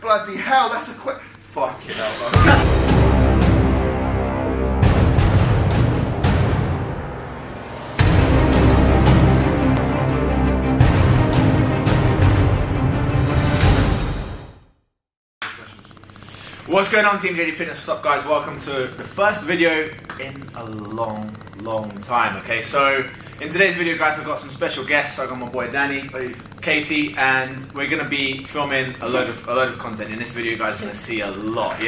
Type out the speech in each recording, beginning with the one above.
Bloody hell, that's a quick... Fucking hell. What's going on, Team JD Fitness? What's up, guys? Welcome to the first video in a long time. Okay, so in today's video, guys, I've got some special guests. I've got my boy Danny, Katie, and we're gonna be filming a load of content. In this video, you guys are gonna see a lot,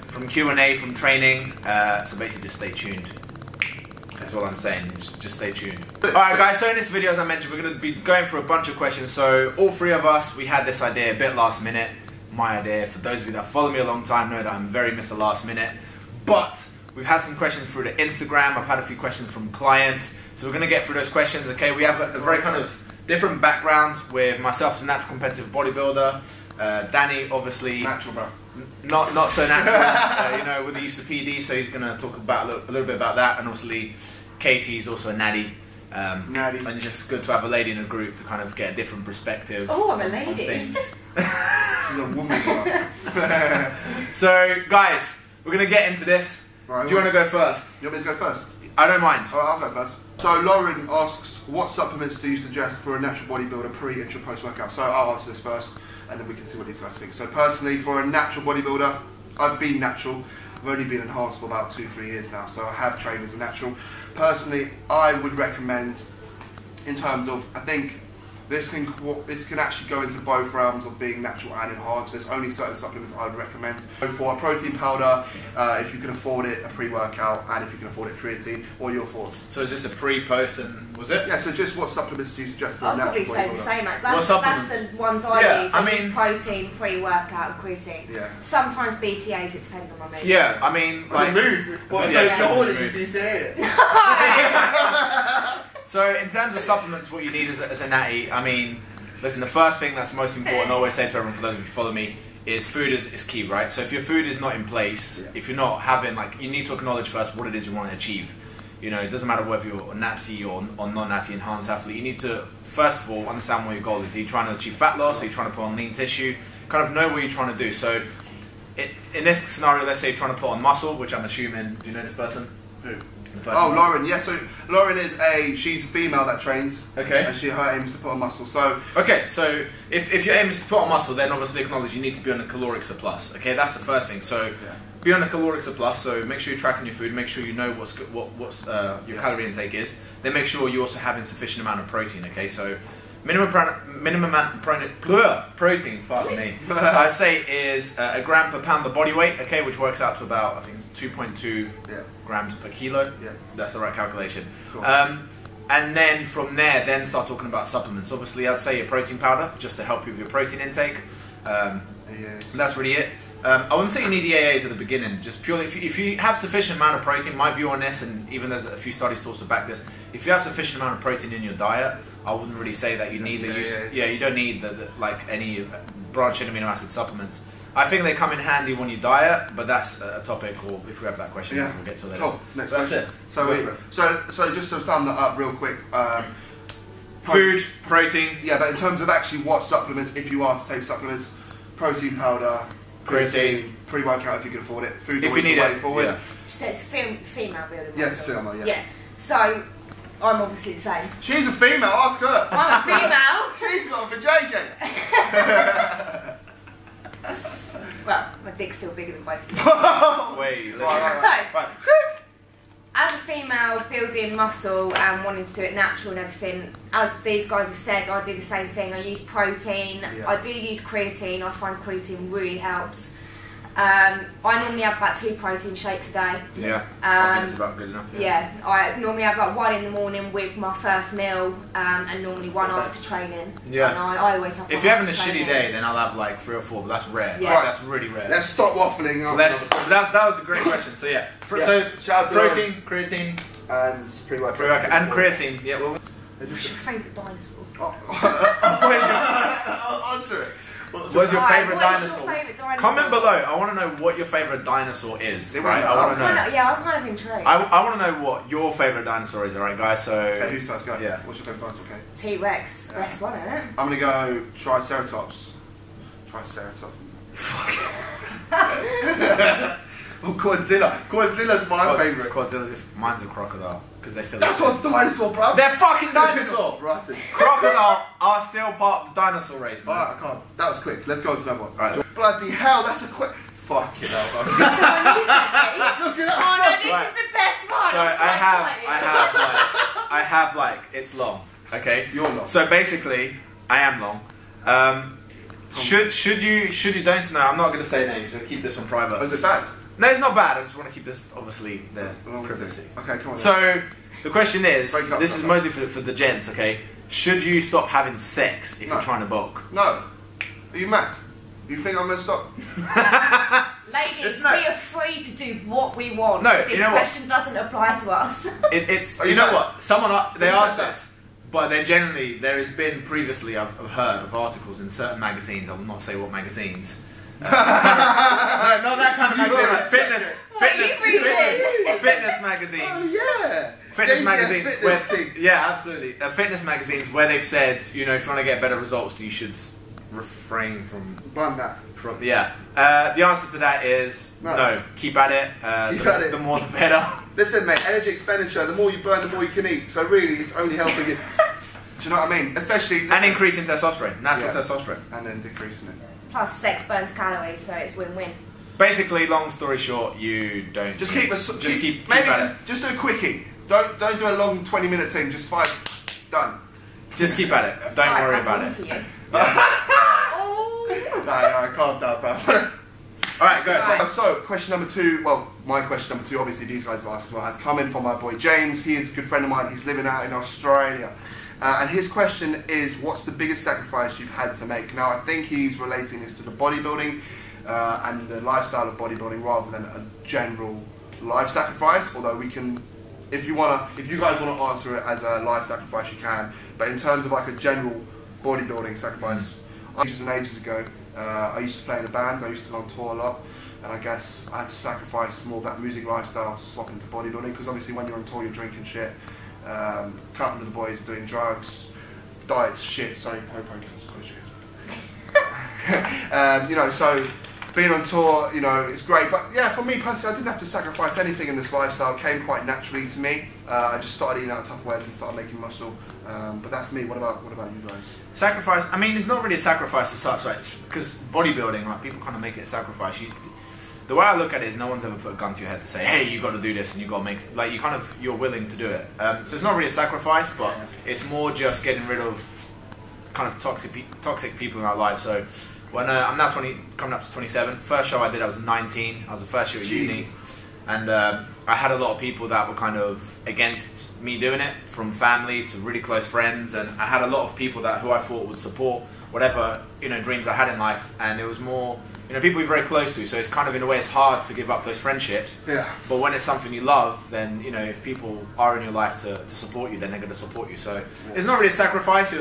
from Q&A, from training. So basically, just stay tuned. That's what I'm saying. Just stay tuned. All right, guys. So in this video, as I mentioned, we're gonna be going through a bunch of questions. So all three of us, we had this idea a bit last minute. My idea. For those of you that follow me a long time know that I'm very Mr. Last Minute. But we've had some questions through the Instagram. I've had a few questions from clients. So we're going to get through those questions. Okay, we have a very kind of different background with myself as a natural competitive bodybuilder. Danny, obviously... Natural, bro. Not so natural, you know, with the use of PD. So he's going to talk about a little bit about that. And obviously, Katie's also a natty. And it's just good to have a lady in a group to kind of get a different perspective. Oh, I'm a lady. She's a woman. So, guys, we're going to get into this. Right, do you want to go first? You want me to go first? I don't mind. Alright, I'll go first. So, Lauren asks, what supplements do you suggest for a natural bodybuilder pre, intra, post workout? So, I'll answer this first, and then we can see what these guys think. So, personally, for a natural bodybuilder, I've been natural. I've only been enhanced for about 2-3 years now, so I have trained as a natural. Personally, I would recommend, in terms of, I think this can actually go into both realms of being natural and enhanced. There's only certain supplements I would recommend. Go for a protein powder, if you can afford it, a pre-workout, and if you can afford it, creatine, or your thoughts. So is this a pre-post and was it? Yeah, so just what supplements do you suggest for a natural bodybuilder? I'd probably say the same. That's the ones I use. I mean, protein, pre-workout, and creatine. Yeah. Sometimes BCAAs, it depends on my mood. Yeah, I mean, like... mood? What, so if you're horny, you BCA it? So in terms of supplements, what you need as a natty, I mean, listen, the first thing that's most important, I always say to everyone, for those of you who follow me, is food is key, right? So if your food is not in place, if you're not having, like, you need to acknowledge first what it is you want to achieve. You know, it doesn't matter whether you're a natty or non-natty enhanced athlete, you need to, first of all, understand what your goal is. Are you trying to achieve fat loss? Are you trying to put on lean tissue? Kind of know what you're trying to do. So in this scenario, let's say you're trying to put on muscle, which I'm assuming, do you know this person? Who? Oh, Lauren, yeah, so Lauren she's a female that trains. Okay. And her aim is to put on muscle, so... Okay, so if your aim is to put on muscle, then obviously acknowledge you need to be on a caloric surplus. Okay, that's the first thing. So be on a caloric surplus, so make sure you're tracking your food, make sure you know what's your calorie intake is. Then make sure you're also having sufficient amount of protein, okay? So minimum amount of protein, pardon me, I'd say is a gram per pound of body weight, okay, which works out to about, I think it's 2.2 grams per kilo. Yeah. That's the right calculation. Cool. And then from there, then start talking about supplements. Obviously, I'd say a protein powder, just to help you with your protein intake. That's really it. I wouldn't say you need EAAs at the beginning, just purely, if you have sufficient amount of protein, my view on this, and even there's a few studies to also back this, if you have sufficient amount of protein in your diet, I wouldn't really say that you need the use, you don't need like any branched chain amino acid supplements. I think they come in handy when you diet, but that's a topic, or if we have that question, we'll get to it later. Cool, next question. That's it. So just to sum that up real quick, food, protein. Yeah, but in terms of actually what supplements, if you are to take supplements, protein powder, creatine, pre-workout if you can afford it, food if always you need the way forward. Yeah. So it's female building. Yes, female, yeah. Yeah. So I'm obviously the same. She's a female, ask her. I'm a female. She's got a vajayjay. Well, my dick's still bigger than both of you. Wait, right. As a female building muscle and wanting to do it natural and everything, as these guys have said, I do the same thing. I use protein. Yeah. I do use creatine. I find creatine really helps. I normally have about 2 protein shakes a day. Yeah, I think it's about good enough. Yeah, I normally have like 1 in the morning with my first meal, and normally 1 after training. Yeah. And I always have. If you're having a shitty day, then I'll have like 3 or 4, but that's rare. Yeah. Like, that's really rare. Let's stop waffling. That was a great question. So yeah, so protein, creatine, and pre-workout, and creatine. Yeah. Well, what's your favourite dinosaur? Answer it. What's your favourite dinosaur? Comment below. I want to know what your favourite dinosaur is. Right? I want to know. Yeah, I'm kind of intrigued. I want to know what your favourite dinosaur is. Alright, guys. So. Okay, who's first? Go. Yeah. What's your favourite dinosaur? Okay. T-Rex. The best one, isn't it? I'm gonna go Triceratops. Oh, Quadzilla. Quadzilla's my favourite. Mine's a crocodile. Because they still That's what's dinosaur, bro. They're fucking dinosaur! Rotten. Crocodile are still part of the dinosaur race. Alright, I can't. That was quick. Let's go on to another one. Right. Bloody hell, that's a quick. Fucking hell, bro. Look at that. Oh no, this is the best one. So I have like, it's long. Okay? You're long. So basically, I am long. Should you don't know, I'm not going to say names, so keep this one private. Oh, is it bad? No, it's not bad, I just want to keep this, obviously, the privacy. Okay, come on. So, the question is, this is up. mostly for the gents, okay? Should you stop having sex if you're trying to bulk? No. Are you mad? You think I'm going to stop? Ladies, we are free to do what we want. No, this you know question doesn't apply to us. It's Are you you know mad? what? Someone, they Who asked said that? this, but there has been previously, I've heard of articles in certain magazines, I will not say what magazines. No, not that kind of magazine, like fitness magazines. Oh, yeah. Fitness magazines, fitness thing. yeah, absolutely. Fitness magazines where they've said, you know, if you want to get better results, you should refrain from. Bun that. The answer to that is no. Keep at it. Keep at it. The more, the better. Listen, mate. Energy expenditure. The more you burn, the more you can eat. So really, it's only helping you. Do you know what I mean? Especially. And increasing testosterone, natural testosterone, and then decreasing it. Plus, sex burns calories, so it's win-win. Basically, long story short, you don't. Just keep maybe at it. just do a quickie. Don't do a long 20-minute thing. Just 5. Done. Just keep at it. Don't worry about it. For you. No, calm down, bro. Alright, go. Right. So, question number 2, well, my question number 2, obviously these guys have asked as well, has come in from my boy James. He is a good friend of mine. He's living out in Australia. And his question is, what's the biggest sacrifice you've had to make? Now, I think he's relating this to the bodybuilding and the lifestyle of bodybuilding rather than a general life sacrifice. Although we can, if you guys want to answer it as a life sacrifice, you can. But in terms of like a general bodybuilding sacrifice, ages and ages ago, I used to play in a band. I used to go on tour a lot. And I guess I had to sacrifice more of that music lifestyle to swap into bodybuilding, because obviously when you're on tour, you're drinking shit. A couple of the boys are doing drugs, diet's shit. Sorry, you know, so being on tour, you know, it's great. But yeah, for me personally, I didn't have to sacrifice anything in this lifestyle. It came quite naturally to me. I just started eating out of Tupperwares and started making muscle. But that's me. What about you guys? Sacrifice. I mean, it's not really a sacrifice as such, right? Because bodybuilding, like people kind of make it a sacrifice. The way I look at it is, no one's ever put a gun to your head to say, "Hey, you got to do this," and you got to make like you're willing to do it. So it's not really a sacrifice, but it's more just getting rid of kind of toxic people in our lives. So when I'm now 20, coming up to 27. First show I did, I was 19. I was the first year at uni, and I had a lot of people that were kind of against me doing it, from family to really close friends, and I had a lot of people who I thought would support whatever dreams I had in life, and it was more people you're very close to. So it's kind of, in a way, it's hard to give up those friendships. Yeah. But when it's something you love, then if people are in your life to support you, then they're going to support you. So it's not really a sacrifice. It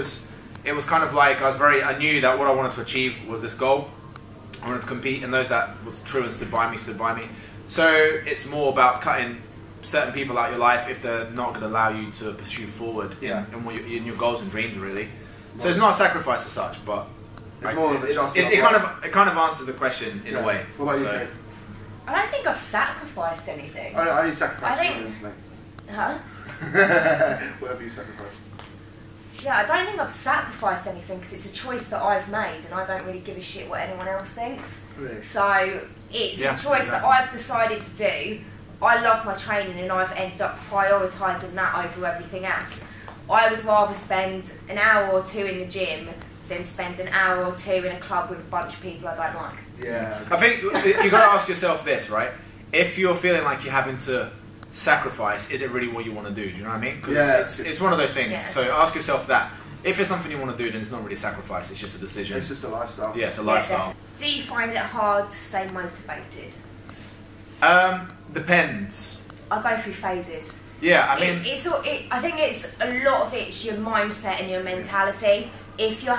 was kind of like I knew that what I wanted to achieve was this goal. I wanted to compete, and those that was true and stood by me. So it's more about cutting certain people out of your life if they're not going to allow you to pursue forward in your goals and dreams, really. So it's not a sacrifice as such, but it's more of a it kind of answers the question in a way. What about you, Kate? I don't think I've sacrificed anything. I only sacrificed millions, mate. Huh? Whatever you sacrifice. Yeah, I don't think I've sacrificed anything, because it's a choice that I've made, and I don't really give a shit what anyone else thinks. Really? So it's a choice that I've decided to do. I love my training, and I've ended up prioritising that over everything else. I would rather spend an hour or 2 in the gym than spend an hour or 2 in a club with a bunch of people I don't like. Yeah. I think you've got to ask yourself this, right? If you're feeling like you're having to sacrifice, is it really what you want to do? Do you know what I mean? Because it's one of those things. Yeah. So ask yourself that. If it's something you want to do, then it's not really a sacrifice, it's just a decision. It's just a lifestyle. Yeah, it's a lifestyle. Do you find it hard to stay motivated? Depends. I go through phases. Yeah, I mean, I think it's a lot of it's your mindset and your mentality. If you're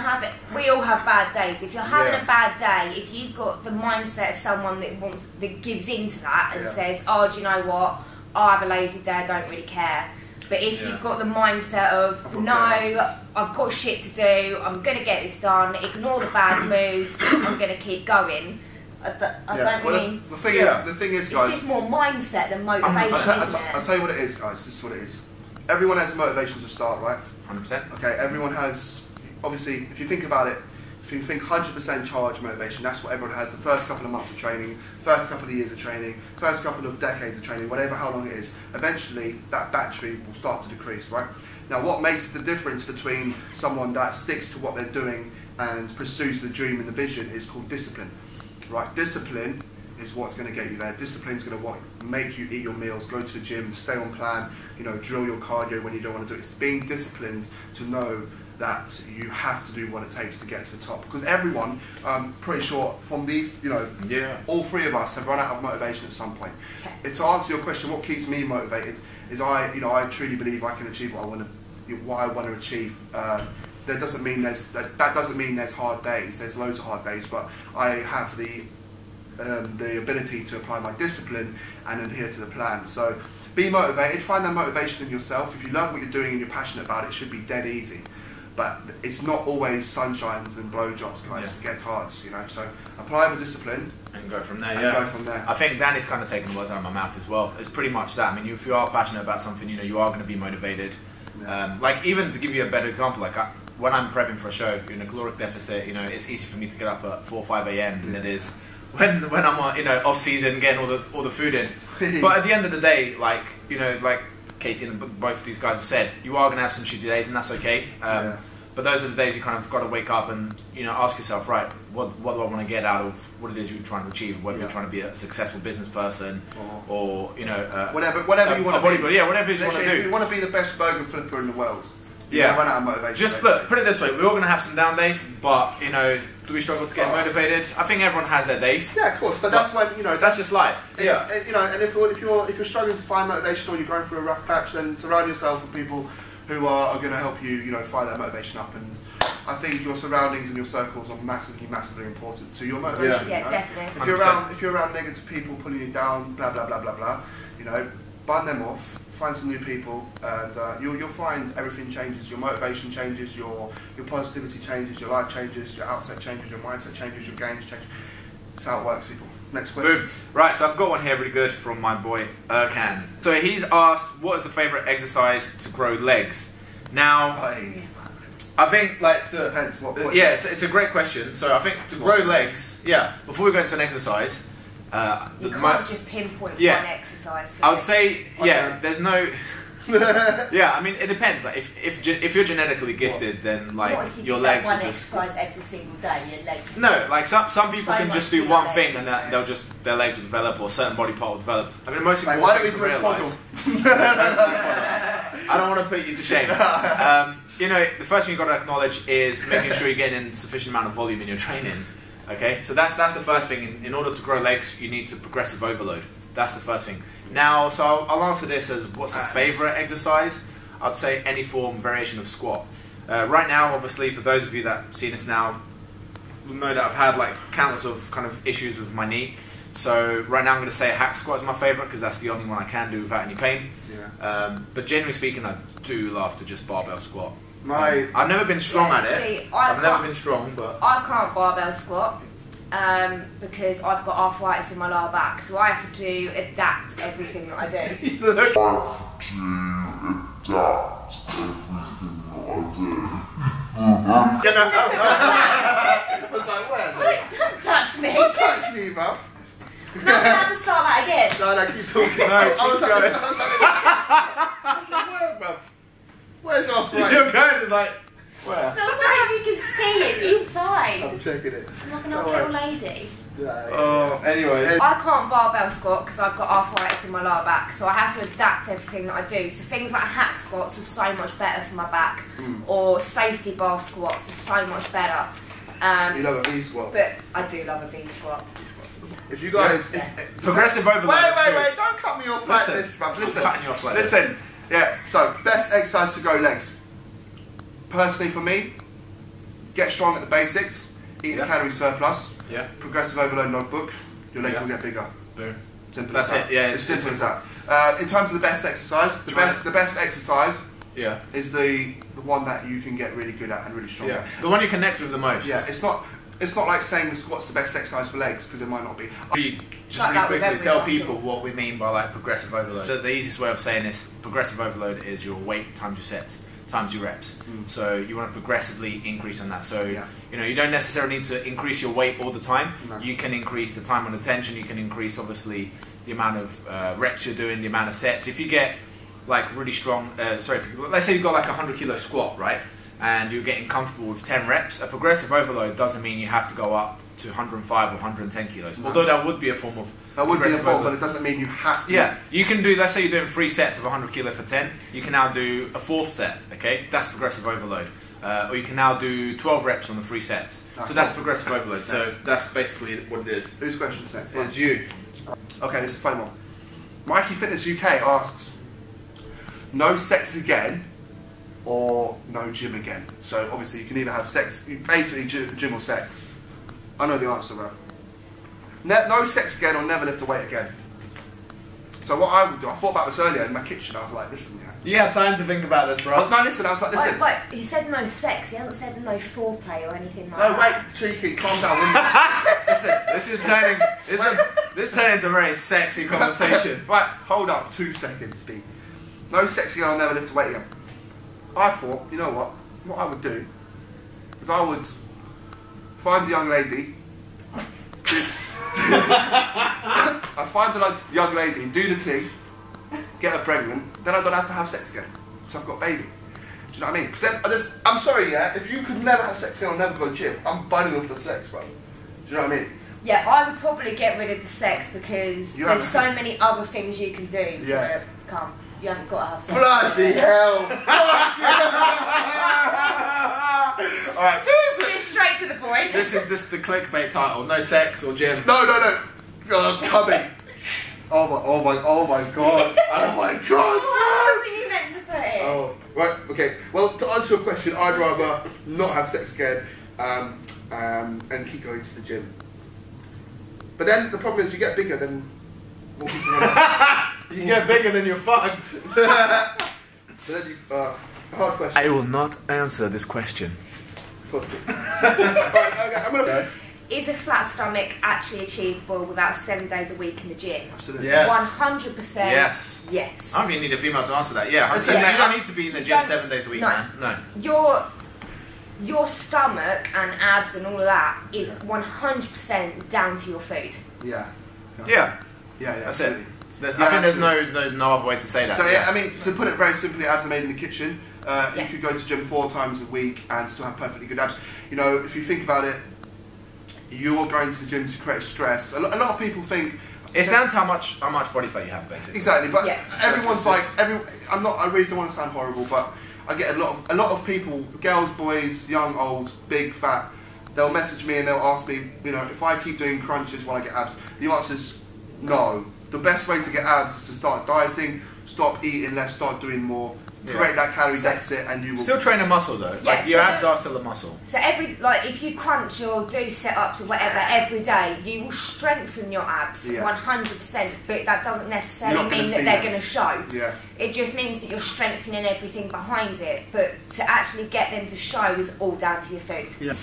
we all have bad days. If you're having a bad day, if you've got the mindset of someone that gives into that and says, "Oh, do you know what? I have a lazy day. I don't really care." But if you've got the mindset of, no, I've got shit to do, I'm going to get this done, ignore the bad mood, I'm going to keep going. I don't really... The thing is, guys... It's just more mindset than motivation, isn't it? I'll tell you what it is, guys. This is what it is. Everyone has motivation to start, right? 100%. Okay, everyone has... Obviously, if you think about it, if you think 100% charge motivation, that's what everyone has. The first couple of months of training, first couple of years of training, first couple of decades of training, whatever, how long it is, eventually that battery will start to decrease, right? Now, what makes the difference between someone that sticks to what they're doing and pursues the dream and the vision is called discipline, right? Discipline is what's going to get you there. Discipline is going to make you eat your meals, go to the gym, stay on plan, you know, drill your cardio when you don't want to do it. It's being disciplined to know that you have to do what it takes to get to the top. Because everyone, pretty sure, from these, you know, all three of us have run out of motivation at some point. To answer your question, what keeps me motivated is I truly believe I can achieve what I want to achieve. That doesn't mean there's hard days. There's loads of hard days, but I have the ability to apply my discipline and adhere to the plan. So be motivated. Find that motivation in yourself. If you love what you're doing and you're passionate about it, it should be dead easy. But it's not always sunshines and blowjobs, guys. It gets hard, you know. So apply the discipline and go from there. Go from there. I think Danny's kind of taken the words out of my mouth as well. It's pretty much that. I mean, if you are passionate about something, you know, you are going to be motivated. Yeah. Like, even to give you a better example, like when I'm prepping for a show in a caloric deficit, you know, it's easy for me to get up at 4 or 5 a.m. than it is when I'm on, you know, off season getting all the food in. But at the end of the day, like, you know, like Katie and both of these guys have said, you are going to have some shitty days, and that's okay. But those are the days you kind of got to wake up and, you know, ask yourself, right, what do I want to get out of what it is you're trying to achieve? Whether you're trying to be a successful business person or you know, whatever you want to be. Yeah, whatever you want to do. If you want to be the best burger flipper in the world, you run out of motivation. Just look, put it this way: we're all going to have some down days, but you know, do we struggle to get motivated? I think everyone has their days. Yeah, of course, but that's when, you know, that's just life. Yeah, you know, and if you're struggling to find motivation or you're going through a rough patch, then surround yourself with people who are going to help you, you know, find that motivation up. And I think your surroundings and your circles are massively, massively important to your motivation. Yeah, you know? definitely. If you're around negative people pulling you down, blah blah blah blah blah, you know, burn them off. Find some new people, and you'll find everything changes. Your motivation changes, your positivity changes, your life changes, your outset changes, your mindset changes, your gains change. That's how it works, people. Next question. Boom. Right, so I've got one here really good from my boy Erkan. So he's asked, what is the favourite exercise to grow legs? Now, I think, like, depends what it's a great question. So I think to grow legs, before we go into an exercise, you can't just pinpoint one exercise. I would say, there's no. I mean, it depends. Like, if you're genetically gifted, then like what if you your do legs. One exercise every single day, your legs. No, like some people so can just do one thing and their legs will develop or a certain body part will develop. I mean, most people. Why don't we do a podle? I don't want to put you to shame. You know, the first thing you've got to acknowledge is making sure you're getting in sufficient amount of volume in your training. Okay, so that's the first thing. In order to grow legs, you need to progressive overload. That's the first thing. Now, so I'll answer this as what's a favourite exercise? I'd say any form, variation of squat. Right now, obviously, for those of you that have seen this now, will know that I've had like countless of kind of issues with my knee. So right now I'm going to say a hack squat is my favourite because that's the only one I can do without any pain. But generally speaking, I do love to just barbell squat. I've never been strong at it. I've never been strong, but I can't barbell squat because I've got arthritis in my lower back, so I have to adapt everything that I do. Don't touch me. Don't touch me, bro. No, I have to start that again. No, keep talking. I was like, where, bro? Where's arthritis? Your code is like, where? It's not something you can see, it's inside. I'm checking it. I'm like an old little lady. Anyway. I can't barbell squat because I've got arthritis in my lower back, so I have to adapt everything that I do. So things like hack squats are so much better for my back, or safety bar squats are so much better. You love a V squat? But I do love a V squat. If you guys... Progressive overload. Wait, don't cut me off like this, bruv. Listen. Yeah, so best exercise to grow legs. Personally for me, get strong at the basics, eat a calorie surplus, progressive overload logbook, your legs will get bigger. Boom. Simple as That's that. it. Yeah, it's simple as that. In terms of the best exercise, the best exercise is the one that you can get really good at and really strong at. The one you connect with the most. Yeah, it's not like saying the squat's the best exercise for legs, because it might not be. Just really quickly tell people what we mean by like progressive overload. So the easiest way of saying this, progressive overload is your weight times your sets times your reps. So you want to progressively increase on that. So you know, you don't necessarily need to increase your weight all the time. No. You can increase the time on attention. You can increase obviously the amount of reps you're doing, the amount of sets. If you get like really strong, let's say you've got like a 100 kilo squat, right? And you're getting comfortable with 10 reps, a progressive overload doesn't mean you have to go up to 105 or 110 kilos. No. Although that would be a form of but it doesn't mean you have to. Yeah, you can do, let's say you're doing 3 sets of 100 kilo for 10, you can now do a 4th set, okay? That's progressive overload. Or you can now do 12 reps on the 3 sets. So that's progressive overload. So that's basically what it is. Whose question's next? It's you. Okay, this is a funny one. Mikey Fitness UK asks, no sex again or no gym again? So obviously you can either have sex, basically gym or sex. I know the answer, Ralph. No sex again or never lift a weight again. So what I would do, I thought about this earlier in my kitchen, I was like, listen, You had time to think about this, bro. No, listen, I was like, listen. But he said no sex, he hasn't said no foreplay or anything like No, that. wait, cheeky, calm down. Listen, This turned into a very sexy conversation. Right, hold up, 2 seconds, B. No sex again, I'll never lift a weight again. I thought, you know what I would do is I would find a young lady, I'd find a young lady, do the thing, get her pregnant, then I don't have to have sex again. So I've got a baby. Do you know what I mean? Because I'm sorry, if you could never have sex again or never go to the gym, I'm banning off the sex, bro. Do you know what I mean? Yeah, I would probably get rid of the sex because there's so many other things you can do to come. You haven't got to have sex. Bloody hell! Alright. Just straight to the point. This is the clickbait title. No sex or gym. No. Coming. Oh my god. Oh my god. What else are you meant to put in? Oh, right, okay. Well, to answer your question, I'd rather not have sex again and keep going to the gym. But then the problem is you get bigger, then more people want You get bigger than you're fucked. But then hard question. I will not answer this question. Of course. Okay, I'm gonna... Is a flat stomach actually achievable without 7 days a week in the gym? Absolutely. Yes. 100%. Yes. Yes. I don't think you need a female to answer that. Yeah, Listen, you don't need to be in the gym 7 days a week, no. man. No. Your stomach and abs and all of that is 100% down to your food. Yeah. Yeah. That's Absolutely. it. I think there's no other way to say that. So I mean, to put it very simply, abs are made in the kitchen. You could go to gym 4 times a week and still have perfectly good abs. You know, if you think about it, you're going to the gym to create stress. A lot of people think it's down to how much body fat you have, basically. Exactly, but everyone's like I really don't want to sound horrible, but I get a lot of people, girls, boys, young, old, big, fat. They'll message me and they'll ask me, you know, if I keep doing crunches while I get abs. The answer's no. The best way to get abs is to start dieting, stop eating less, start doing more, create that calorie deficit, and you will still train a muscle though. Yeah, like your abs are still a muscle. So if you crunch or do sit-ups or whatever every day, you will strengthen your abs 100%. But that doesn't necessarily mean that they're going to show. Yeah. It just means that you're strengthening everything behind it. But to actually get them to show is all down to your food. Yeah.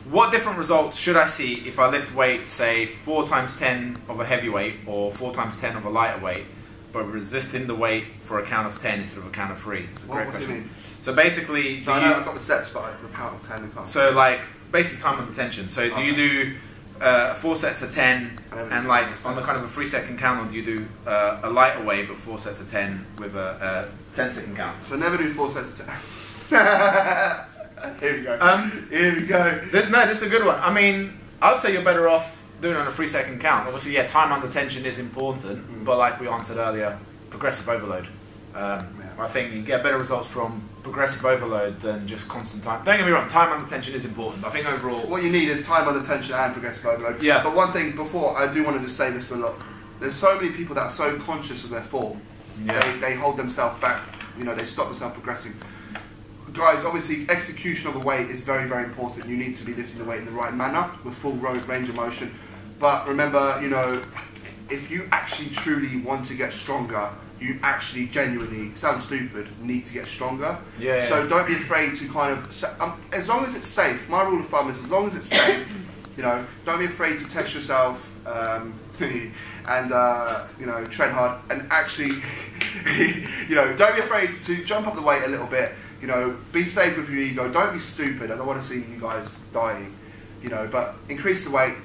What different results should I see if I lift weights, say 4 times 10 of a heavy weight or 4 times 10 of a lighter weight, but resisting the weight for a count of 10 instead of a count of 3? It's a great question. What do you mean? So basically, I've got the sets, but the count of 10 and count. So like basically time and attention. So do you do 4 sets of 10 and like on the kind of a 3-second count, or do you do a lighter weight but 4 sets of 10 with a 10-second count? So never do 4 sets of 10. Here we go. Here we go. This is a good one. I mean, I would say you're better off doing it on a 3-second count. Obviously, time under tension is important, but like we answered earlier, progressive overload. I think you get better results from progressive overload than just constant time. Don't get me wrong, time under tension is important. I think overall, what you need is time under tension and progressive overload. Yeah. But one thing before, I do want to just say this a lot. There's so many people that are so conscious of their form. Yeah. They hold themselves back. You know, they stop themselves progressing. Guys, obviously, execution of the weight is very, very important. You need to be lifting the weight in the right manner with full range of motion. But remember, you know, if you actually truly want to get stronger, you actually genuinely, sounds stupid, need to get stronger. Yeah. So don't be afraid to kind of, as long as it's safe, my rule of thumb is as long as it's safe, you know, don't be afraid to test yourself, and, you know, tread hard, and actually, you know, don't be afraid to jump up the weight a little bit, you know, be safe with your ego, don't be stupid, I don't want to see you guys dying, you know, but increase the weight.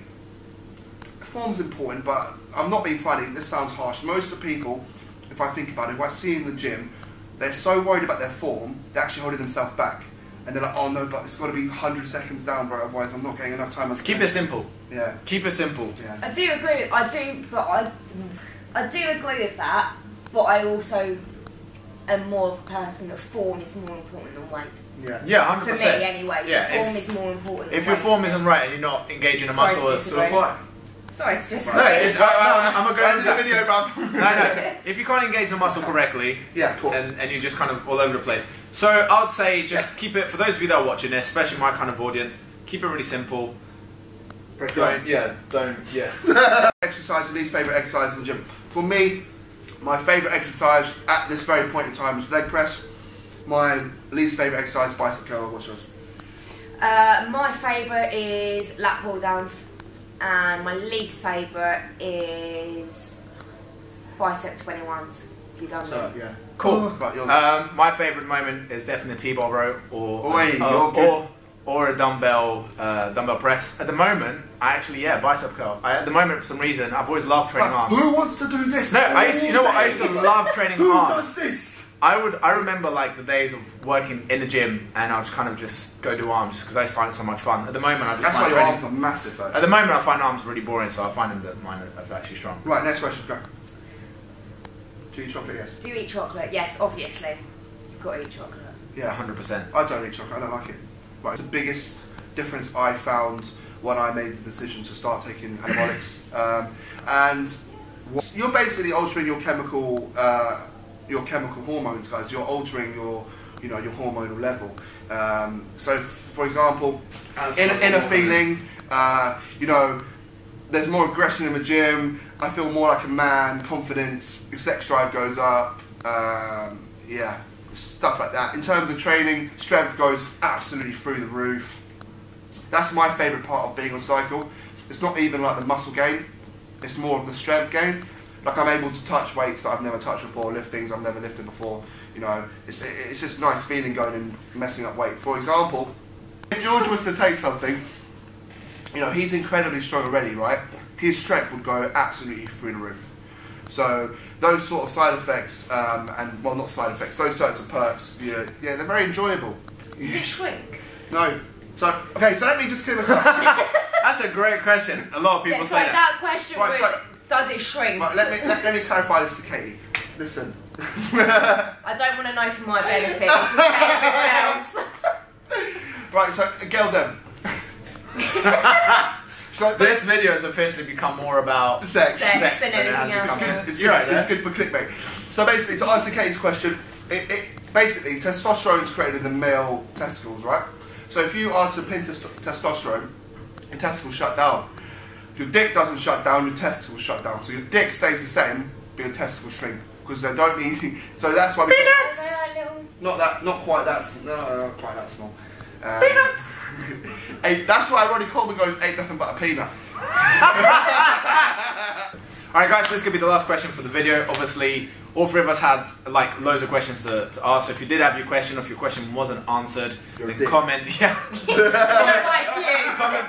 Form's important, but I'm not being funny, this sounds harsh. Most of the people, if I think about it, who I see in the gym, they're so worried about their form, they're actually holding themselves back. And they're like, oh no, but it's got to be 100 seconds down, bro, otherwise I'm not getting enough time. Keep it simple. Yeah. Keep it simple. Yeah. I do agree, I do agree with that, but I also am more of a person that form is more important than weight. Yeah. Yeah, 100%. For me, anyway. Yeah, form is more important than if your weight. form isn't right and you're not engaging a Sorry muscle to or disagree. what? Sorry to just No, I'm gonna go into that. Video, bruv. No. If you can't engage the muscle correctly, Yeah, of course. and you're just kind of all over the place. So I would say just keep it, for those of you that are watching this, especially my kind of audience, keep it really simple. Don't. Exercise, least favourite exercise in the gym. For me, my favourite exercise at this very point in time is leg press. My least favourite exercise, bicep curl. What's yours? My favourite is lat pull downs, and my least favourite is bicep 21s. You done So, them? yeah. Cool. But yours? My favourite moment is definitely T-bar row or a dumbbell press. At the moment, I actually bicep curl. At the moment, for some reason, I've always loved training arms. Who wants to do this? No, I used to love training Who arms. does this? I remember like the days of working in the gym, and I would kind of just go do arms just because I just find it so much fun. At the moment, I just That's why find your training. arms are massive, though. At the moment, I find arms really boring, so I find them that mine are actually strong. Right, next question, go. Do you eat chocolate? Yes. Do you eat chocolate? Yes, obviously. You've got to eat chocolate. Yeah, 100%. I don't eat chocolate, I don't like it. Right, it's the biggest difference I found when I made the decision to start taking anabolics. You're basically altering your chemical hormones, guys. You're altering your hormonal level. So, for example, in a feeling, there's more aggression in the gym. I feel more like a man, confidence, your sex drive goes up. Yeah, stuff like that. In terms of training, strength goes absolutely through the roof. That's my favourite part of being on cycle. It's not even like the muscle gain, it's more of the strength gain. Like I'm able to touch weights that I've never touched before, lift things I've never lifted before. You know, it's just a nice feeling going and messing up weight. For example, if George was to take something, you know, he's incredibly strong already, right? His strength would go absolutely through the roof. So those sort of side effects, well, not side effects, those sorts of perks, you know, yeah, they're very enjoyable. Does it shrink? No. So, okay, so let me just clear this up. That's a great question. A lot of people Yeah, so say that. that question Right, was, so- does it shrink? Right, let me clarify this to Katie. Listen. I don't want to know for my benefit. This is everyone else. Right, so girl them. So This video has officially become more about sex. Sex than it has anything else. become. It's You're right, good for clickbait. So basically, to answer Katie's question, basically testosterone is created in the male testicles, right? So if you are to pin testosterone, your testicles shut down. Your dick doesn't shut down, your testicles shut down. So your dick stays the same, but your testicles shrink because they don't need. So that's why. Peanuts. Not quite that small. Peanuts. That's why Ronnie Coleman goes, ain't nothing but a peanut. Alright guys, so this could be the last question for the video. Obviously, all three of us had like loads of questions to ask. So if you did have your question, or if your question wasn't answered, You're a then dick. comment. Yeah. Like you.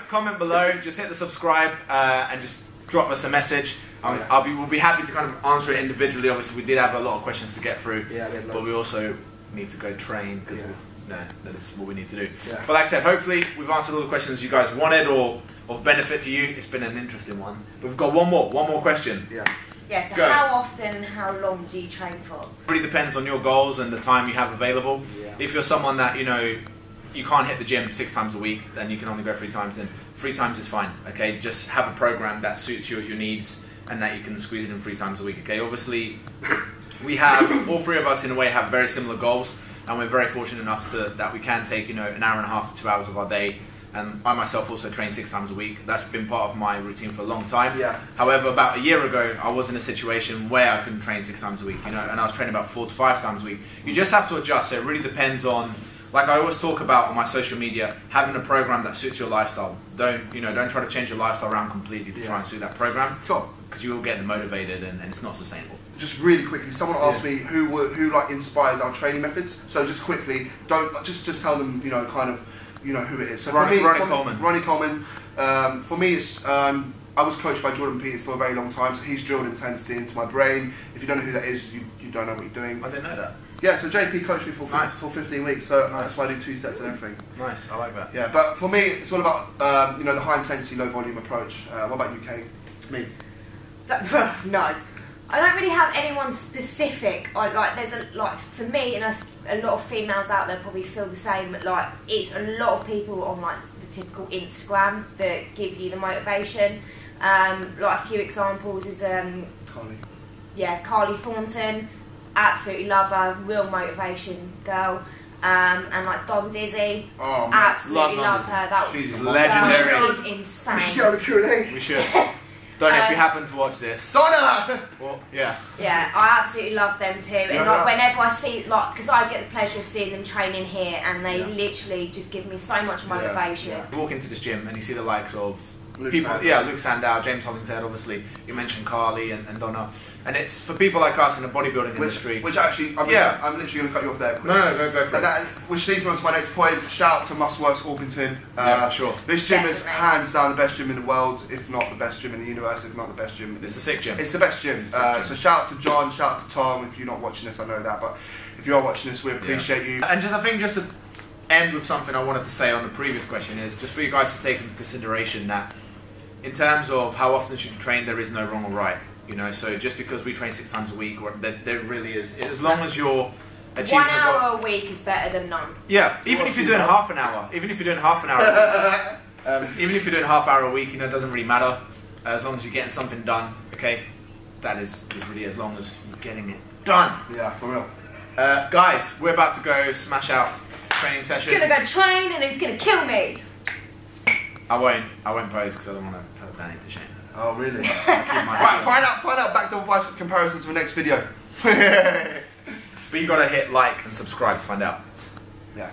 comment below. Just hit the subscribe and just drop us a message. We'll be happy to kind of answer it individually. Obviously, we did have a lot of questions to get through, Yeah, we had but loads. we also need to go train because that is what we need to do. Yeah. But like I said, hopefully we've answered all the questions you guys wanted or of benefit to you. It's been an interesting one. We've got one more question. Yeah. Yeah, so Go. how often and how long do you train for? It really depends on your goals and the time you have available. Yeah. If you're someone that, you know, you can't hit the gym 6 times a week, then you can only go 3 times, then 3 times is fine, okay? Just have a program that suits your needs and that you can squeeze it in 3 times a week, okay? Obviously, we have, all three of us in a way have very similar goals, and we're very fortunate enough that we can take, you know, an hour and a half to 2 hours of our day and I myself also train 6 times a week. That's been part of my routine for a long time. Yeah. However, about a year ago, I was in a situation where I couldn't train 6 times a week, you know, and I was training about 4 to 5 times a week. You just have to adjust. So it really depends on, like I always talk about on my social media, having a program that suits your lifestyle. Don't try to change your lifestyle around completely to try and suit that program. Sure. Because you will get demotivated and it's not sustainable. Just really quickly, someone asked me who like inspires our training methods. So just quickly, don't just tell them, you know, kind of, you know who it is. So Ronnie Ronnie Coleman. For me, it's I was coached by Jordan Peters for a very long time, so he's drilled intensity into my brain. If you don't know who that is, you don't know what you're doing. I didn't know that. Yeah, so JP coached me for 15 weeks, so that's why I do 2 sets and everything. Nice, I like that. Yeah, but for me, it's all about you know, the high intensity, low volume approach. What about you, Kate? Me? No. I don't really have anyone specific. There's for me, and a lot of females out there probably feel the same. Like, it's a lot of people on like the typical Instagram that give you the motivation. Like a few examples is Carly. Yeah, Carly Thornton. Absolutely love her. Real motivation girl. And like Dom Dizzy. Oh, man. Absolutely love her. That She's was legendary. She's insane. We should get on the Q&A. We should. Donna, if you happen to watch this. Donna! Well, yeah. Yeah, I absolutely love them too. And like whenever I see, like, because I get the pleasure of seeing them training here, and they literally just give me so much motivation. You walk into this gym and you see the likes of Luke people, Sandow. Luke Sandow, James Hollingshead, obviously. You mentioned Carly and Donna, and it's for people like us in the bodybuilding industry. Which actually, I'm literally going to cut you off there. No, go for it. Which leads me on to my next point. Shout out to Muscleworks Orpington. Yeah, for sure. This gym is hands down the best gym in the world, if not the best gym in the universe, if not the best gym. It's a sick gym. It's the best gym. So shout out to John, shout out to Tom. If you're not watching this, I know that, but if you are watching this, we appreciate you. And I think just to end with something I wanted to say on the previous question is just for you guys to take into consideration that in terms of how often should you train, there is no wrong or right. You know, so just because we train 6 times a week, or there really is, as long as you're achieving 1 hour a week is better than none. Yeah, even if you're doing half an hour, even if you're doing half an hour, even if you're doing half hour a week, you know, it doesn't really matter. As long as you're getting something done, okay, that is really as long as you're getting it done. Yeah, for real. Guys, we're about to go smash out training session. Gonna go train and he's gonna kill me. I won't pose because I don't want to put Danny to shame. Oh, really? Right, find out back to bicep comparison to the next video. But you gotta hit like and subscribe to find out. Yeah.